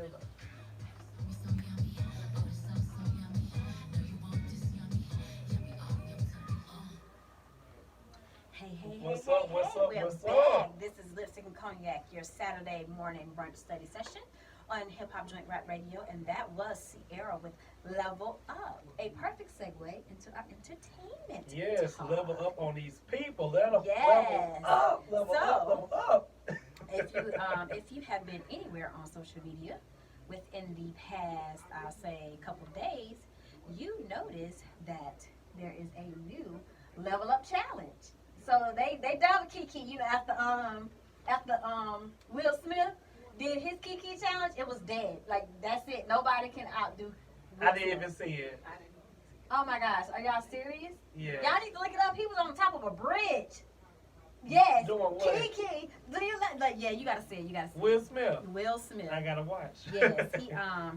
we go. Hey, hey, hey, What's hey, up? What's hey, up? we're What's back. up? This is Lipstick and Cognac, your Saturday morning brunch study session on Hip Hop Joint Rap Radio, and that was Sierra with Level Up, a perfect segue into our entertainment Yes, level talk. up on these people. Level Yes. up, level up, So, level up. if you have been anywhere on social media within the past, I'll say, couple of days, you notice that there is a new level up challenge. So they done with Kiki, after Will Smith did his Kiki challenge, it was dead. Like that's it. Nobody can outdo Will I didn't Smith. even see it. Oh my gosh, are y'all serious? Yeah. Y'all need to look it up. He was on top of a bridge. Yes, Doing what? Kiki. Do you like? Yeah, you gotta see it. You gotta see Will Smith. it. Will Smith. I gotta watch. Yes,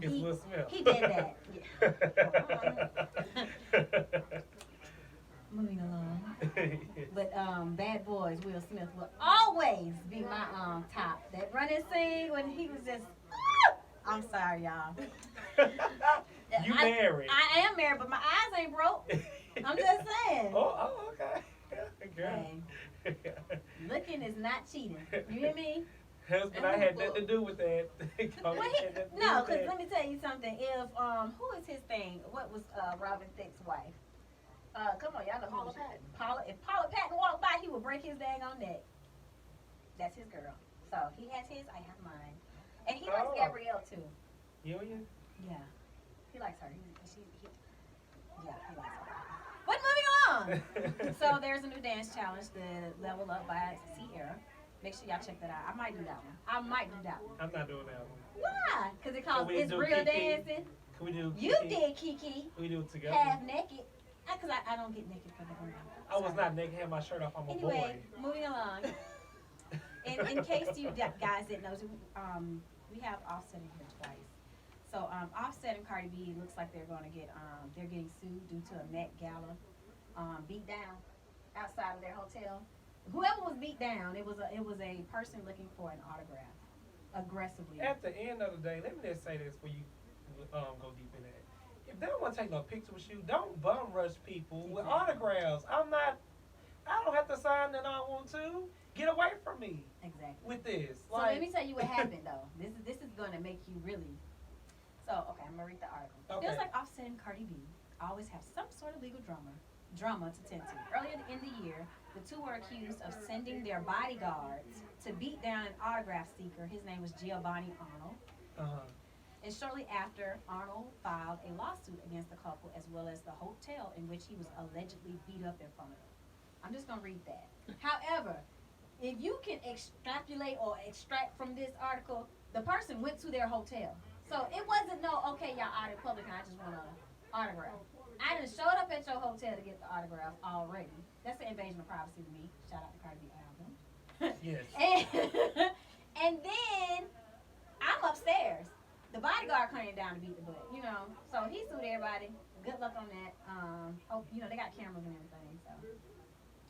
It's Will Smith. he did that. Yeah. Moving along. But Bad Boys, Will Smith will always be my top. That running scene when he was just I'm sorry, y'all. You married. I am married, but my eyes ain't broke. I'm just saying. Okay. Girl. Hey, looking is not cheating. You hear me? Husband, I had nothing to do with that. Well, no, because let me tell you something. If who is his thing? What was Robin Thicke's wife? Come on, y'all know Paula who Patton. If Paula Patton walked by, he would break his dang on neck. That's his girl. So he has his, I have mine, and he likes Gabrielle too. Union? Yeah, he likes her. Yeah, he likes her. But moving along. So there's a new dance challenge, the Level Up by Sierra. Make sure y'all check that out. I might do that one. I'm not doing that one. Why? Because it calls Can we It's do Real Kiki? Dancing. Can we do You Kiki? did, Kiki. We do it together. Half naked. Because I don't get naked for the ground. I was not naked, had my shirt off. I'm a Anyway, boy. moving along. In case you guys didn't know, we have Offset in here twice. So Offset and Cardi B looks like they're going to get they're getting sued due to a Met Gala beat down outside of their hotel. Whoever was beat down, it was a person looking for an autograph aggressively. At the end of the day, let me just say this before you go deep in that. If they don't want to take no picture with you, don't bum rush people with autographs. I don't have to sign that I want to. Get away from me Exactly. with this. So let me tell you what happened though. This is going to make you really. So okay, I'm gonna read the article. Okay. Feels like Offset and Cardi B always have some sort of legal drama to tend to. Earlier in the year, the two were accused of sending their bodyguards to beat down an autograph seeker. His name was Giovanni Arnold. And shortly after, Arnold filed a lawsuit against the couple as well as the hotel in which he was allegedly beat up in front of them. I'm just gonna read that. However, if you can extrapolate or extract from this article, the person went to their hotel. So it wasn't okay, y'all out in public and I just want an autograph. I done showed up at your hotel to get the autograph already. That's an invasion of privacy to me. Shout out to Cardi B album. Yes. And then I'm upstairs. The bodyguard came down to beat the butt, So he sued everybody. Good luck on that. They got cameras and everything, so.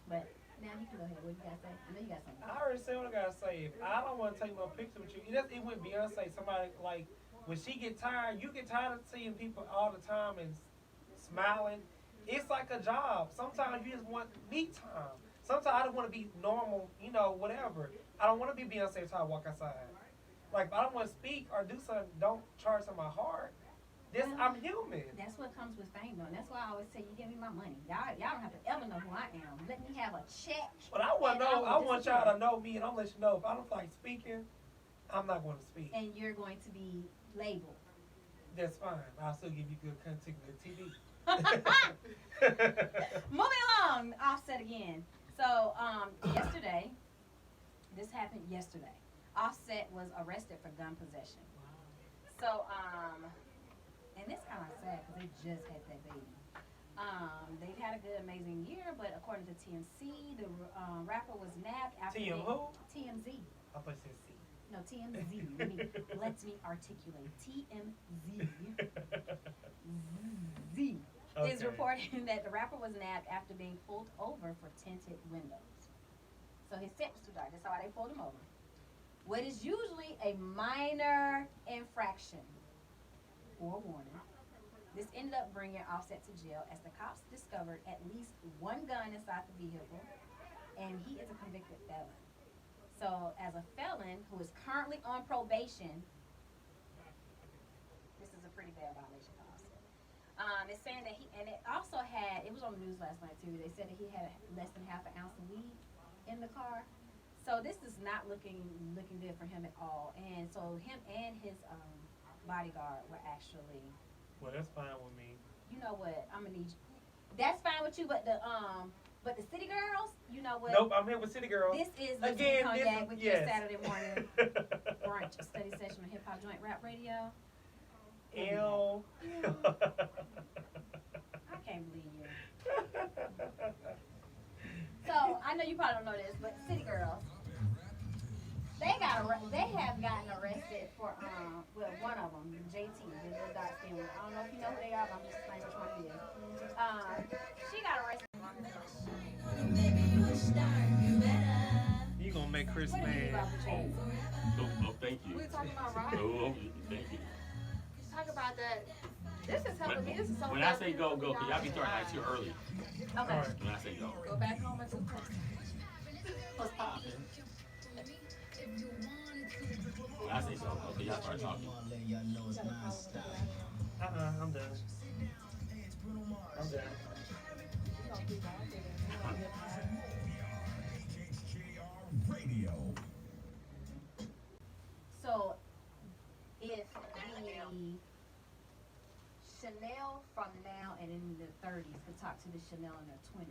But now you can go ahead. What you got to say? I know you got something. I already said what I gotta say. If I don't want to take no picture with you, it went Beyonce. Somebody like when she get tired, you get tired of seeing people all the time and smiling. It's like a job. Sometimes you just want me time. Sometimes I don't want to be normal, whatever. I don't want to be Beyonce until I walk outside. Like if I don't want to speak or do something, don't charge on my heart. I'm human. That's what comes with fame, though. And that's why I always say, you give me my money. Y'all don't have to ever know who I am. Let me have a check. But I want y'all to know me, and I'm gonna let you know if I don't feel like speaking, I'm not going to speak. And you're going to be labeled. That's fine. I'll still give you good content, good TV. Moving along, Offset again. So yesterday, this happened yesterday. Offset was arrested for gun possession. So and it's kind of sad because they just had that baby. They've had a good, amazing year, but according to TMC, the rapper was nabbed after TMZ. I thought you said C. No, TMZ. Let me articulate. TMZ. Z is reporting that the rapper was nabbed after being pulled over for tinted windows. So his tint was too dark. That's why they pulled him over. what is usually a minor infraction or warning. This ended up bringing Offset to jail as the cops discovered at least one gun inside the vehicle, and he is a convicted felon. So, as a felon who is currently on probation, this is a pretty bad violation for Offset. It's saying that and it also had, it was on the news last night too, they said that he had less than half an ounce of weed in the car. So this is not looking good for him at all. And so him and his bodyguard were actually. Well, that's fine with me. You know what? I'm gonna need you. That's fine with you, but the City Girls, you know what? Nope, I'm here with City Girls. This is again. Cognac with Yes. your Saturday morning brunch study session on Hip Hop Joint Rap Radio. Ew. I can't believe you. So I know you probably don't know this, but City Girls, they have gotten arrested for well, one of them, JT, the little dark skin one. I don't know if you know who they are, but I'm just saying which one it is. She got arrested. You gonna make Chris What do you think mad? about the change? Oh, thank you. We're talking about right. Oh, thank you. Talk about that. This is helping me. This is so When I say go, go, because y'all be starting like too early. Okay. Alright. When I say go. Go back home and do What's poppin'? When I say so, go, because y'all start talking. I'm done. I'm done. So, if the Chanel from now and in the 30s could talk to the Chanel in their 20s,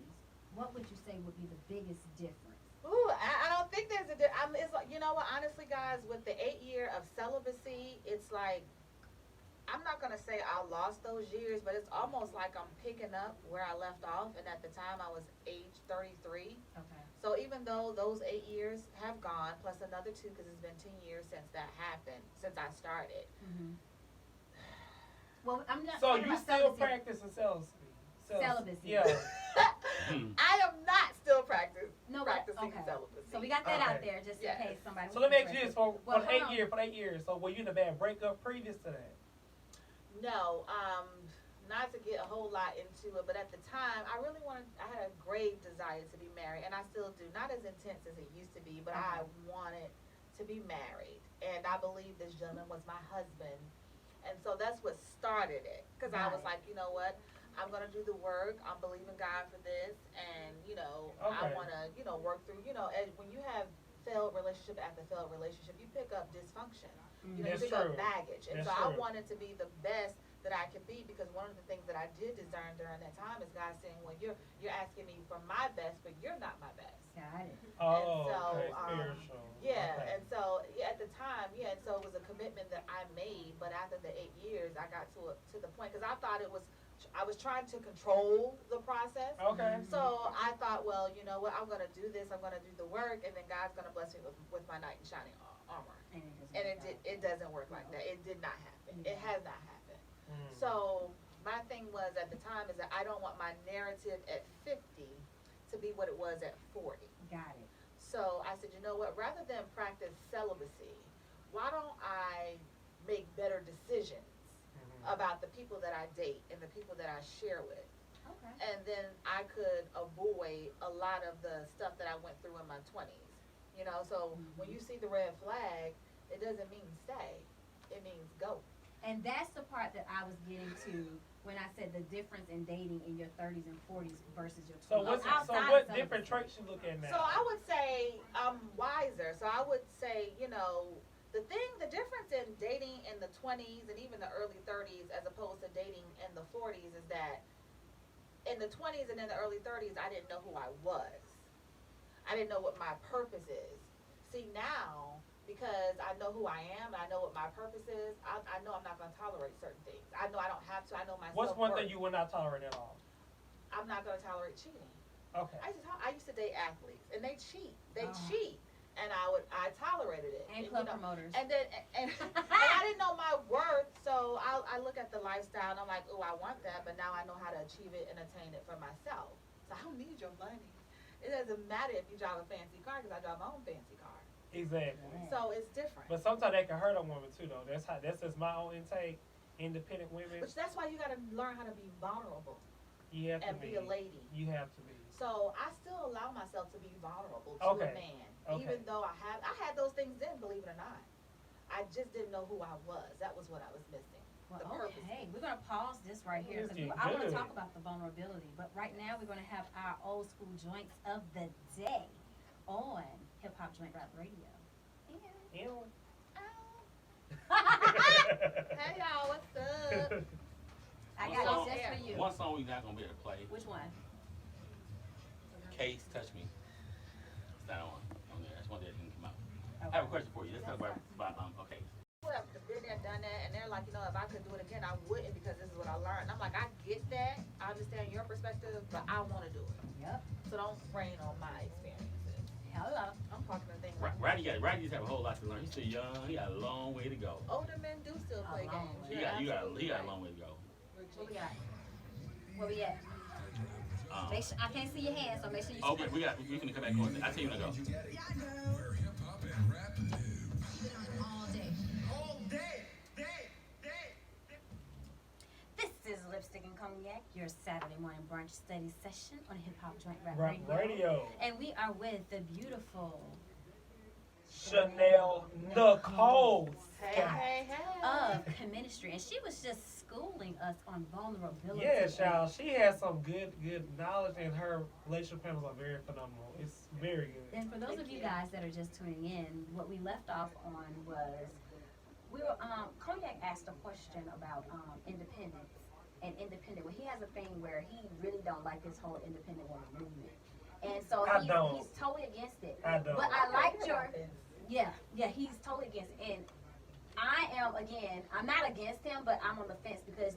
what would you say would be the biggest difference? Ooh, I don't think there's a. It's like, you know what? Honestly, guys, with the 8 year of celibacy, it's like I'm not gonna say I lost those years, but it's almost like I'm picking up where I left off. And at the time, I was age 33. Okay. So even though those 8 years have gone, plus another 2, because it's been 10 years since that happened, since I started. Mm-hmm. Well, I'm not. So talking you about still celibacy. practicing celibacy? Celibacy. Yeah. I am not still practicing Okay. celibacy. So we got that out Okay. there just Yes. in case somebody. So was let me ask you this: interested. for Well, the 8 hold on. years, for 8 years. So were you in a bad breakup previous to that? No, not to get a whole lot into it, but at the time, I had a grave desire to be married, and I still do. Not as intense as it used to be, but I wanted to be married. And I believe this gentleman was my husband. And so that's what started it. Because I was Right. like, you know what? I'm going to do the work. I'm believing God for this. And, I Okay. want to, work through, as when you have failed relationship after failed relationship, you pick up dysfunction. You That's pick true. up baggage. And That's so I true. wanted to be the best that I could be, because one of the things that I did discern during that time is God saying, well, you're asking me for my best, but you're not my best. Got it. Oh, so, okay. Spiritual. Yeah, Okay. and so at the time, and so it was a commitment that I made. But after the 8 years, I got to the point, because I thought I was trying to control the process. Okay. So I thought, well, you know what, I'm going to do this, I'm going to do the work, and then God's going to bless me with my knight in shining armor. And it doesn't work like that. It did not happen. It has not happened. So my thing was at the time is that I don't want my narrative at 50 to be what it was at 40. Got it. So I said, you know what, rather than practice celibacy, why don't I make better decisions about the people that I date and the people that I share with? Okay. And then I could avoid a lot of the stuff that I went through in my 20s. So when you see the red flag, it doesn't mean stay. It means go. And that's the part that I was getting to when I said the difference in dating in your 30s and 40s versus your 20s. So what different traits you look at now? So I would say I'm wiser. So I would say, the difference in dating in the 20s and even the early 30s as opposed to dating in the 40s is that in the 20s and in the early 30s, I didn't know who I was. I didn't know what my purpose is. See, now, because I know who I am and I know what my purpose is, I know I'm not going to tolerate certain things. I know I don't have to. I know myself. What's one thing you would not tolerate at all? I'm not going to tolerate cheating. Okay. I used to date athletes, and they cheat. They cheat, and I tolerated it. And club promoters. And then and I didn't know my worth, so I look at the lifestyle and I'm like, oh, I want that, but now I know how to achieve it and attain it for myself. So I don't need your money. It doesn't matter if you drive a fancy car, because I drive my own fancy car. Exactly. So it's different. But sometimes that can hurt a woman too, though. That's just my own intake. Independent women, Which that's why you gotta learn how to be vulnerable you have to and be a lady. You have to be. So I still allow myself to be vulnerable to Okay. a man, Okay. even though I had those things then, believe it or not. I just didn't know who I was. That was what I was missing. Well, The purpose. okay, we're gonna pause this right here This because is I want to good. talk about the vulnerability. But right now, we're gonna have our old school joints of the day on Hip Hop Joint Rap Radio. Ew. Hey y'all, what's up? I One got song- this just for you. One song we not gonna be able to play. Which one? Case Touch Me. It's not on there. That's one that didn't come out. Okay. I have a question for you. Let's talk about okay. People have been there, done that, and they're like, you know, if I could do it again, I wouldn't because this is what I learned. I'm like, I get that. I understand your perspective, but I want to do it. Yep. So don't rain on my experiences. Hello. I'm talking to things Ra- like Roddy just have a whole lot to learn. He's still young. He got a long way to go. older men do still play A long games. way. He You're got absolutely a right. long way to go. What we got? Where we at? Make sure I can't see your hands, so make sure you. Okay, we can come back on. I tell you when to go. Where hip hop and rap live. All day. All day. This is Lipstick and Cognac, your Saturday morning brunch study session on Hip Hop Joint Rap Rap Radio. And we are with the beautiful Chanel Nicole Hey, Scott. hey, hey. of Cheministry, and she was just schooling us on vulnerability. Yes, y'all. She has some good knowledge, and her relationship panels are very phenomenal. It's very good. And for those of you guys that are just tuning in, what we left off on was we were Cognac asked a question about independence and independent. Well, he has a thing where he really don't like this whole independent woman movement, and so I don't. he's totally against it. I don't. But I liked your About this. yeah, he's totally against it. And I am again. I'm not against him, but I'm on the fence because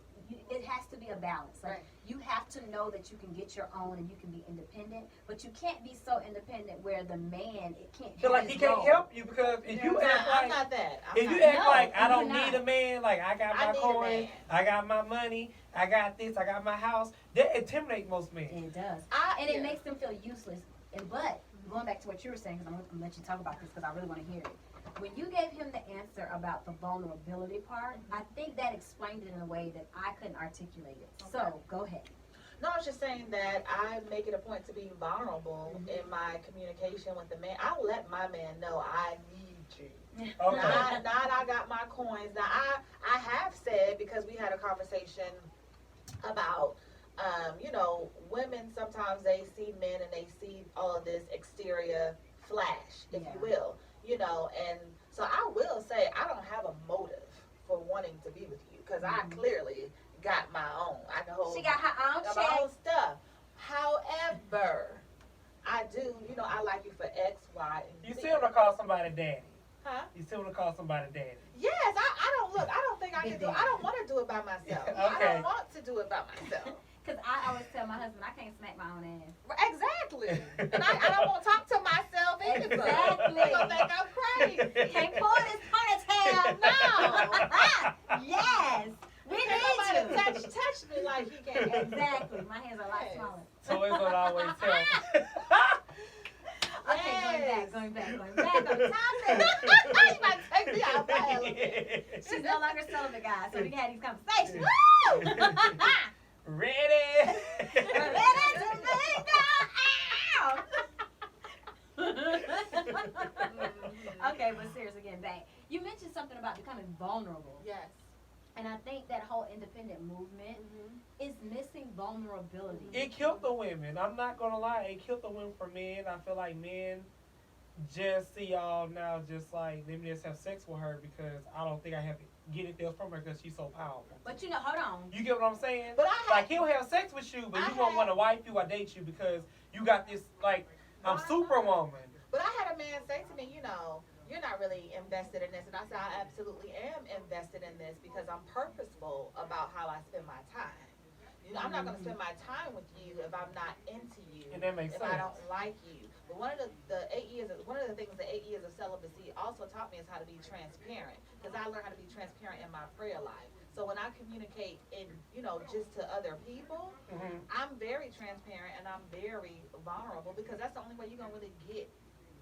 it has to be a balance. Like Right. you have to know that you can get your own and you can be independent, but you can't be so independent where the man it can't. Feel have like he his can't goal. help you because if you act I'm like not that. if you not act No, like I you're don't not. need a man, like I got I my need a coin, man. I got my money, I got this, I got my house, that intimidate most men. It does, and yeah. it makes them feel useless. And but going back to what you were saying, because I'm gonna let you talk about this because I really want to hear it. When you gave him the answer about the vulnerability part, I think that explained it in a way that I couldn't articulate it. Okay. So go ahead. No, I was just saying that I make it a point to be vulnerable in my communication with the man. I let my man know I need you. Okay. Not I got my coins. Now I have said, because we had a conversation about you know, women sometimes they see men and they see all of this exterior flash, if Yeah. you will. You know, and so I will say I don't have a motive for wanting to be with you because I clearly got my own. I can hold She got her own got my check. own stuff. However, I do, you know, I like you for X, Y, and You Z. still wanna call somebody daddy. Huh? You still wanna call somebody daddy. Yes, I don't think I can do it. I don't want to do it by myself. I Okay. don't want to do it by myself. Because I always tell my husband I can't smack my own ass. Exactly. And I don't want to talk to myself either. Exactly. They're going to think I'm crazy. Can't pull this ponytail. No. Yes. We Can't need nobody you. touch me like he can. Exactly. My hands are a lot Yes. smaller. So it's what I always tell them. Okay, Yes. going back on topic. You might take me out my element. She's no longer celibate, guys, so we can have these conversations. Woo! Ready? Ready to make Okay, but seriously, getting back. You mentioned something about becoming vulnerable. Yes. And I think that whole independent movement is missing vulnerability. It killed the women. I'm not gonna lie. It killed the women for men. I feel like men just see y'all now just like let me just have sex with her because I don't think I have to get it there from her because she's so powerful. But you know, hold on. You get what I'm saying? But I had- Like he'll have sex with you, but I you won't had- want to wife you or date you because you got this like I'm superwoman. But I had a man say to me, you know, you're not really invested in this. And I said, I absolutely am invested in this because I'm purposeful about how I spend my time. You know, I'm not going to spend my time with you if I'm not into you. And that makes if I sense. don't like you. But one of the 8 years, one of the things the 8 years of celibacy also taught me is how to be transparent. Because I learned how to be transparent in my prayer life. So when I communicate in, you know, just to other people, I'm very transparent and I'm very vulnerable because that's the only way you're going to really get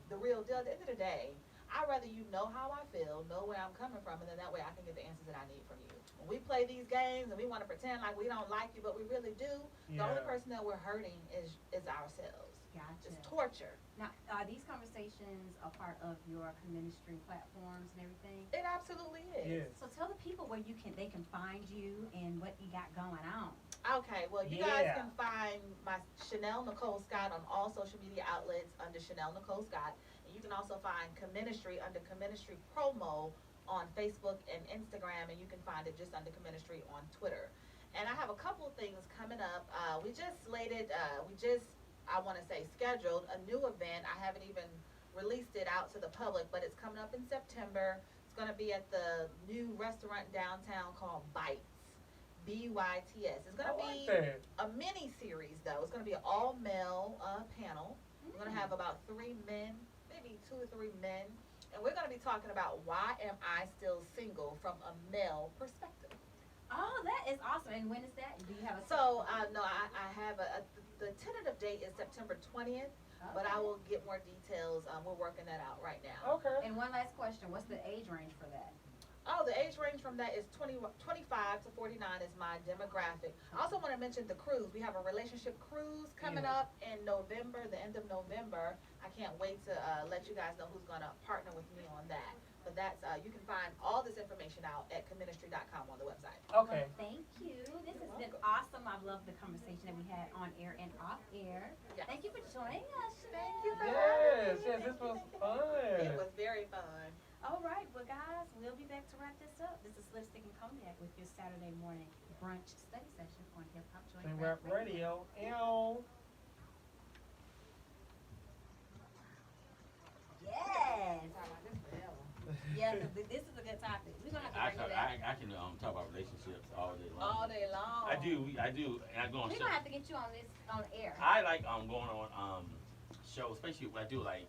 the real deal. At the end of the day, I'd rather you know how I feel, know where I'm coming from, and then that way I can get the answers that I need from you. When we play these games and we want to pretend like we don't like you, but we really do, the only person that we're hurting is ourselves. Gotcha. It's torture. Now, are these conversations a part of your Cheministry platforms and everything? It absolutely is. Yes. So tell the people where they can find you and what you got going on. Okay, well, you guys can find my Chanel Nicole Scott on all social media outlets under Chanel Nicole Scott. And you can also find Cheministry under Cheministry Promo on Facebook and Instagram, and you can find it just under Cheministry on Twitter. And I have a couple of things coming up. We just slated, I want to say scheduled a new event. I haven't even released it out to the public, but it's coming up in September. It's going to be at the new restaurant downtown called Bites. BYTS. It's going to be a mini series though. It's going to be an all male panel. We're going to have about 3 men, maybe 2 or 3 men, and we're going to be talking about why am I still single from a male perspective. Oh, that is awesome. And when is that? Do you have a So no, I have the tentative date is September 20th, but I will get more details. We're working that out right now. Okay. And one last question. What's the age range for that? Oh, the age range from that is 25 to 49 is my demographic. I also want to mention the cruise. We have a relationship cruise coming up in November, the end of November. I can't wait to let you guys know who's going to partner with me on that. But that's, you can find all this information out at cheministry.com on the website. Okay. Well, thank you. This has been awesome. I've loved the conversation that we had on air and off air. Yes. Thank you for joining us. Thank you for Yes, this was fun. It was very fun. All right, well, guys, we'll be back to wrap this up. This is Lipstick and Cognac with your Saturday morning brunch study session on Hip Hop Joint And Rap Radio. Ew. Yes. Yes, this is a good topic. We're gonna have to bring it back. I can talk about relationships all day long. All day long. I do, and I go on We're shows. gonna have to get you on this on air. I like going on shows, especially when I do like